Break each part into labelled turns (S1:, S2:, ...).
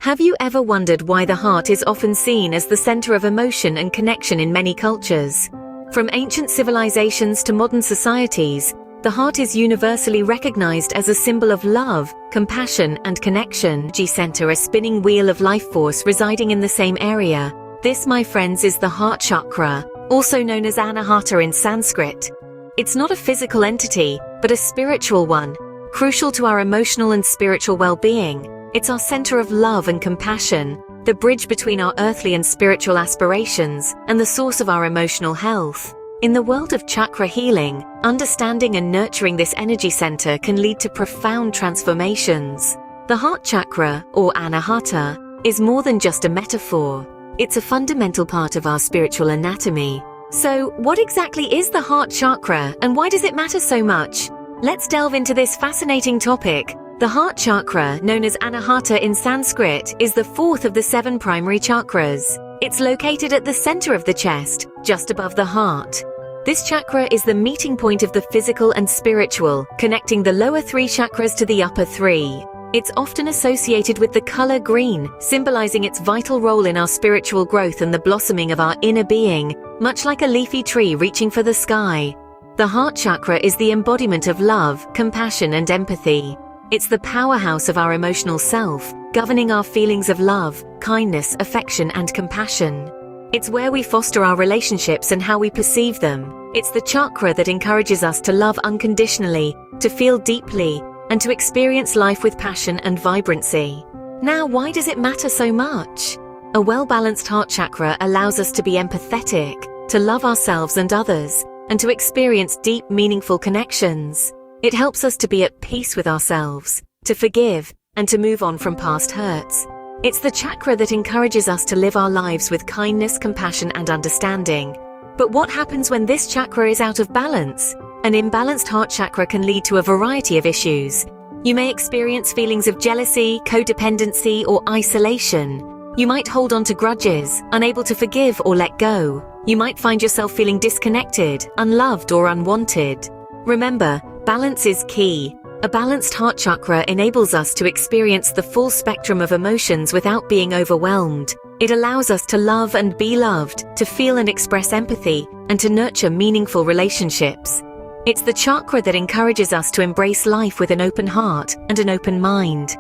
S1: Have you ever wondered why the heart is often seen as the center of emotion and connection in many cultures? From ancient civilizations to modern societies, the heart is universally recognized as a symbol of love, compassion, and connection. The center, a spinning wheel of life force residing in the same area. This, my friends, is the heart chakra, also known as anahata in Sanskrit. It's not a physical entity, but a spiritual one, crucial to our emotional and spiritual well-being. It's our center of love and compassion, the bridge between our earthly and spiritual aspirations, and the source of our emotional health. In the world of chakra healing, understanding and nurturing this energy center can lead to profound transformations. The heart chakra, or anahata, is more than just a metaphor. It's a fundamental part of our spiritual anatomy. So, what exactly is the heart chakra, and why does it matter so much? Let's delve into this fascinating topic. The heart chakra, known as anahata in Sanskrit, is the fourth of the 7 primary chakras. It's located at the center of the chest, just above the heart. This chakra is the meeting point of the physical and spiritual, connecting the lower 3 chakras to the upper 3. It's often associated with the color green, symbolizing its vital role in our spiritual growth and the blossoming of our inner being, much like a leafy tree reaching for the sky. The heart chakra is the embodiment of love, compassion, and empathy. It's the powerhouse of our emotional self, governing our feelings of love, kindness, affection, and compassion. It's where we foster our relationships and how we perceive them. It's the chakra that encourages us to love unconditionally, to feel deeply, and to experience life with passion and vibrancy. Now, why does it matter so much? A well-balanced heart chakra allows us to be empathetic, to love ourselves and others, and to experience deep, meaningful connections. It helps us to be at peace with ourselves, to forgive, and to move on from past hurts. It's the chakra that encourages us to live our lives with kindness, compassion, and understanding. But what happens when this chakra is out of balance? An imbalanced heart chakra can lead to a variety of issues. You may experience feelings of jealousy, codependency, or isolation. You might hold on to grudges, unable to forgive or let go. You might find yourself feeling disconnected, unloved, or unwanted. Remember, balance is key. A balanced heart chakra enables us to experience the full spectrum of emotions without being overwhelmed. It allows us to love and be loved, to feel and express empathy, and to nurture meaningful relationships. It's the chakra that encourages us to embrace life with an open heart and an open mind.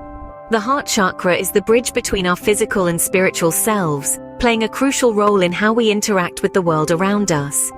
S1: The heart chakra is the bridge between our physical and spiritual selves, playing a crucial role in how we interact with the world around us.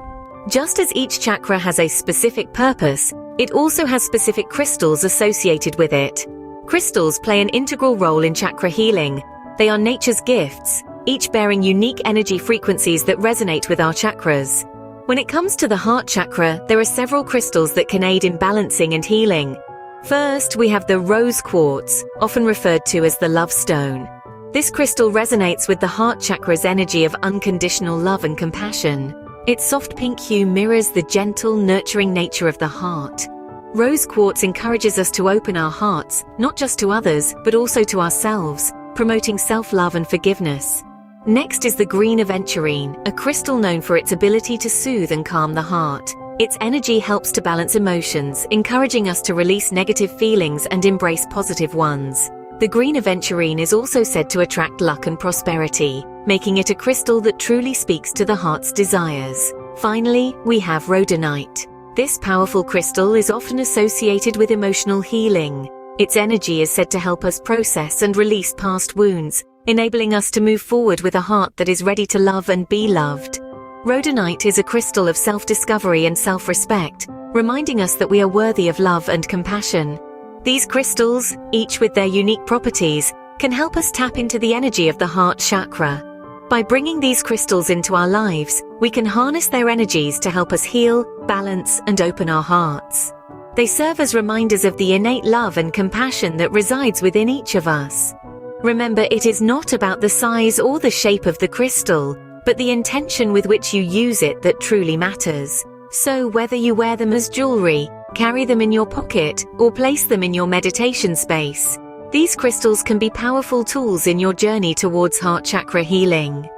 S1: Just as each chakra has a specific purpose, it also has specific crystals associated with it. Crystals play an integral role in chakra healing. They are nature's gifts, each bearing unique energy frequencies that resonate with our chakras. When it comes to the heart chakra, there are several crystals that can aid in balancing and healing. First, we have the rose quartz, often referred to as the love stone. This crystal resonates with the heart chakra's energy of unconditional love and compassion. Its soft pink hue mirrors the gentle, nurturing nature of the heart. Rose quartz encourages us to open our hearts, not just to others, but also to ourselves, promoting self-love and forgiveness. Next is the green aventurine, a crystal known for its ability to soothe and calm the heart. Its energy helps to balance emotions, encouraging us to release negative feelings and embrace positive ones. The green aventurine is also said to attract luck and prosperity, making it a crystal that truly speaks to the heart's desires. Finally, we have rhodonite. This powerful crystal is often associated with emotional healing. Its energy is said to help us process and release past wounds, enabling us to move forward with a heart that is ready to love and be loved. Rhodonite is a crystal of self-discovery and self-respect, reminding us that we are worthy of love and compassion. These crystals, each with their unique properties, can help us tap into the energy of the heart chakra. By bringing these crystals into our lives, we can harness their energies to help us heal, balance, and open our hearts. They serve as reminders of the innate love and compassion that resides within each of us. Remember, it is not about the size or the shape of the crystal, but the intention with which you use it that truly matters. So whether you wear them as jewelry, carry them in your pocket, or place them in your meditation space, these crystals can be powerful tools in your journey towards heart chakra healing.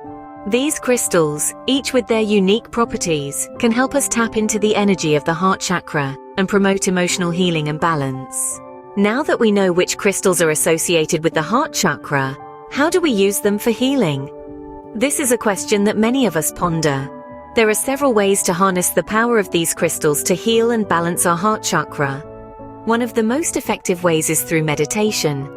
S1: These crystals, each with their unique properties, can help us tap into the energy of the heart chakra and promote emotional healing and balance. Now that we know which crystals are associated with the heart chakra, How do we use them for healing? This is a question that many of us ponder. There are several ways to harness the power of these crystals to heal and balance our heart chakra. One of the most effective ways is through meditation.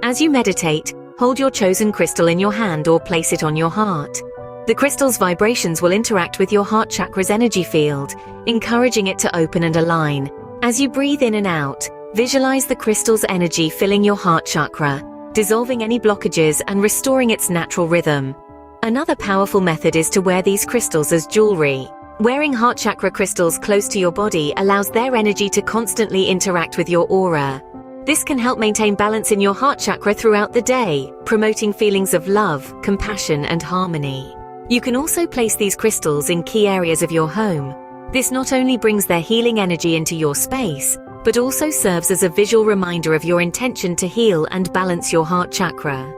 S1: As you meditate, hold your chosen crystal in your hand or place it on your heart. The crystal's vibrations will interact with your heart chakra's energy field, encouraging it to open and align. As you breathe in and out, visualize the crystal's energy filling your heart chakra, dissolving any blockages and restoring its natural rhythm. Another powerful method is to wear these crystals as jewelry. Wearing heart chakra crystals close to your body allows their energy to constantly interact with your aura. This can help maintain balance in your heart chakra throughout the day, promoting feelings of love, compassion, and harmony. You can also place these crystals in key areas of your home. This not only brings their healing energy into your space, but also serves as a visual reminder of your intention to heal and balance your heart chakra.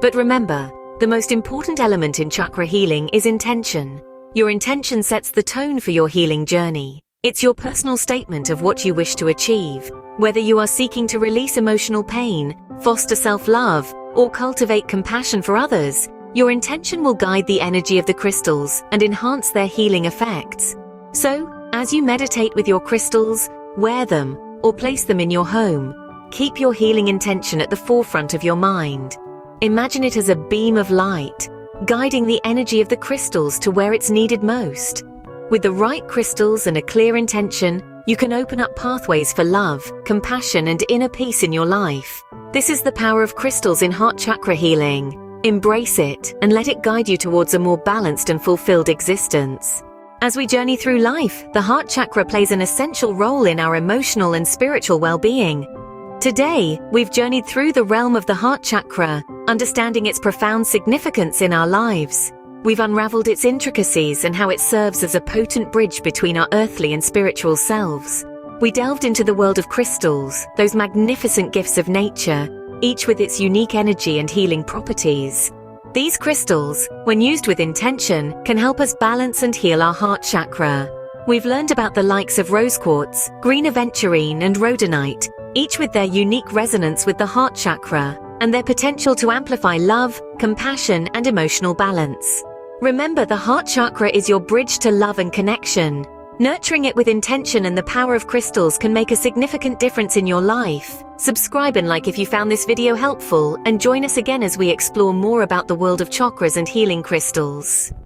S1: But remember, the most important element in chakra healing is intention. Your intention sets the tone for your healing journey. It's your personal statement of what you wish to achieve. Whether you are seeking to release emotional pain, foster self-love, or cultivate compassion for others, your intention will guide the energy of the crystals and enhance their healing effects. So, as you meditate with your crystals, wear them, or place them in your home, keep your healing intention at the forefront of your mind. Imagine it as a beam of light, guiding the energy of the crystals to where it's needed most. With the right crystals and a clear intention, you can open up pathways for love, compassion, and inner peace in your life. This is the power of crystals in heart chakra healing. Embrace it and let it guide you towards a more balanced and fulfilled existence. As we journey through life, the heart chakra plays an essential role in our emotional and spiritual well-being. Today, we've journeyed through the realm of the heart chakra, understanding its profound significance in our lives. We've unraveled its intricacies and how it serves as a potent bridge between our earthly and spiritual selves. We delved into the world of crystals, those magnificent gifts of nature, each with its unique energy and healing properties. These crystals, when used with intention, can help us balance and heal our heart chakra. We've learned about the likes of rose quartz, green aventurine, and rhodonite, each with their unique resonance with the heart chakra and their potential to amplify love, compassion, and emotional balance. Remember, the heart chakra is your bridge to love and connection. Nurturing it with intention and the power of crystals can make a significant difference in your life. Subscribe and like if you found this video helpful, and join us again as we explore more about the world of chakras and healing crystals.